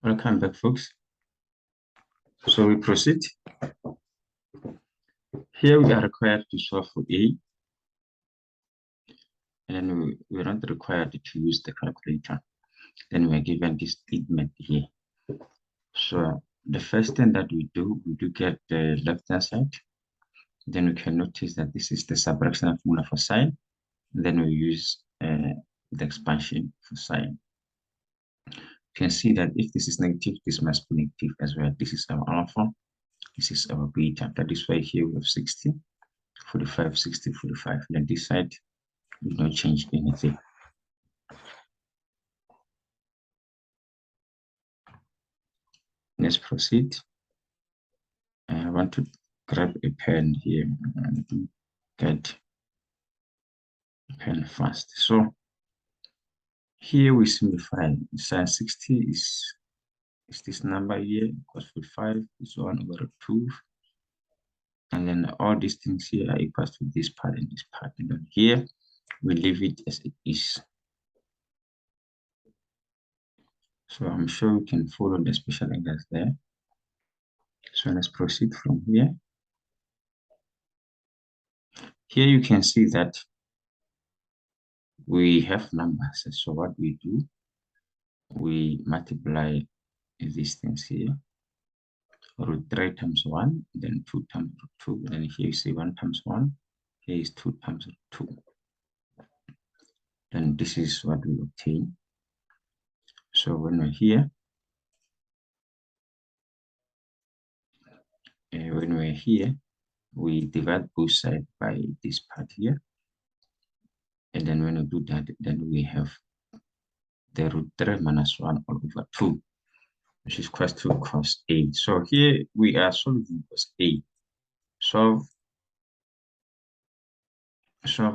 Welcome back, folks. So we proceed. Here we are required to solve for A, and then we're not required to use the calculator. Then we are given this statement here. So the first thing that we do get the left-hand side. Then we can notice that this is the subtraction formula for sine. Then we use the expansion for sine. You can see that if this is negative, this must be negative as well. This is our alpha. This is our beta. That is why here we have 60, 45, 60, 45. And this side, we don't change anything. Let's proceed. I want to grab a pen here and get a pen fast. So here we simplify. Sine 60 is this number here, equals 45 is 1/2. And then all these things here are equal to this part and this part. And then here we leave it as it is. So I'm sure we can follow the special angles there. So let's proceed from here. Here you can see that we have numbers. So what we do, we multiply these things here. Root 3 times 1, then 2 times root 2, and then here you see 1 times 1, here is 2 times root 2. Then this is what we obtain. So when we're here, we divide both sides by this part here. And then when we do that, then we have the root 3 minus 1 all over 2, which is equal to cos A. So here we are solving cos A. Solve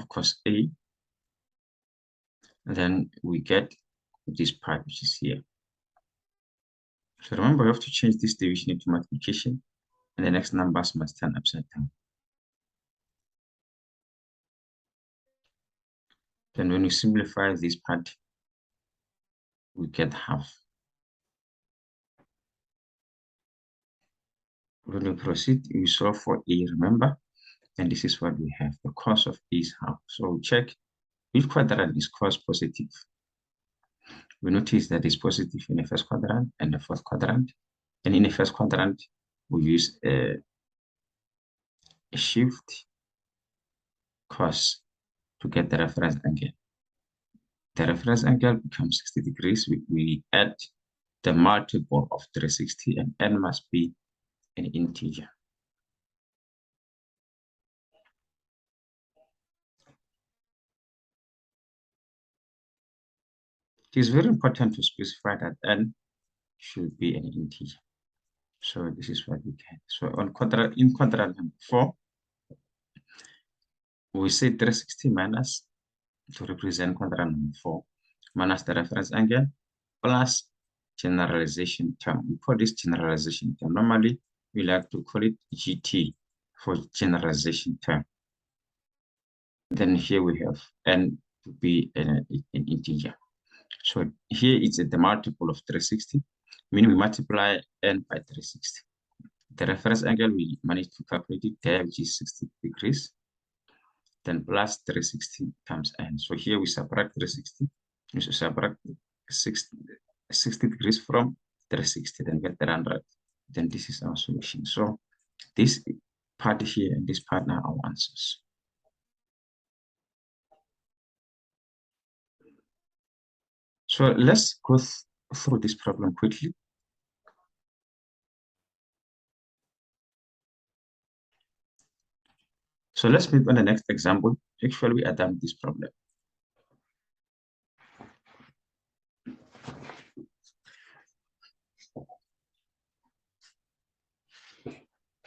cos A. And then we get this part, which is here. So remember, we have to change this division into multiplication, and the next numbers must turn upside down. Then when we simplify this part, we get half. When we proceed, we solve for A, remember? And this is what we have. The cos of A is half. So we check which quadrant is cos positive. We notice that it's positive in the first quadrant and the fourth quadrant. And in the first quadrant, we use a shift cos to get the reference angle. The reference angle becomes 60 degrees. We add the multiple of 360, and n must be an integer. It is very important to specify that n should be an integer. So this is what we get. So in quadrant number 4, we say 360 minus, to represent quadrant number 4, minus the reference angle plus generalization term. We call this generalization term. Normally, we like to call it GT for generalization term. Then here we have n to be an integer. So here it's the multiple of 360, meaning we multiply n by 360. The reference angle, we managed to calculate it there, which is 60 degrees. Then plus 360 times n. So here we subtract 360. We should subtract 60 degrees from 360, then get the 100. Then this is our solution. So this part here and this part are our answers. So let's go through this problem quickly. So let's move on the next example. Actually, we are done with this problem.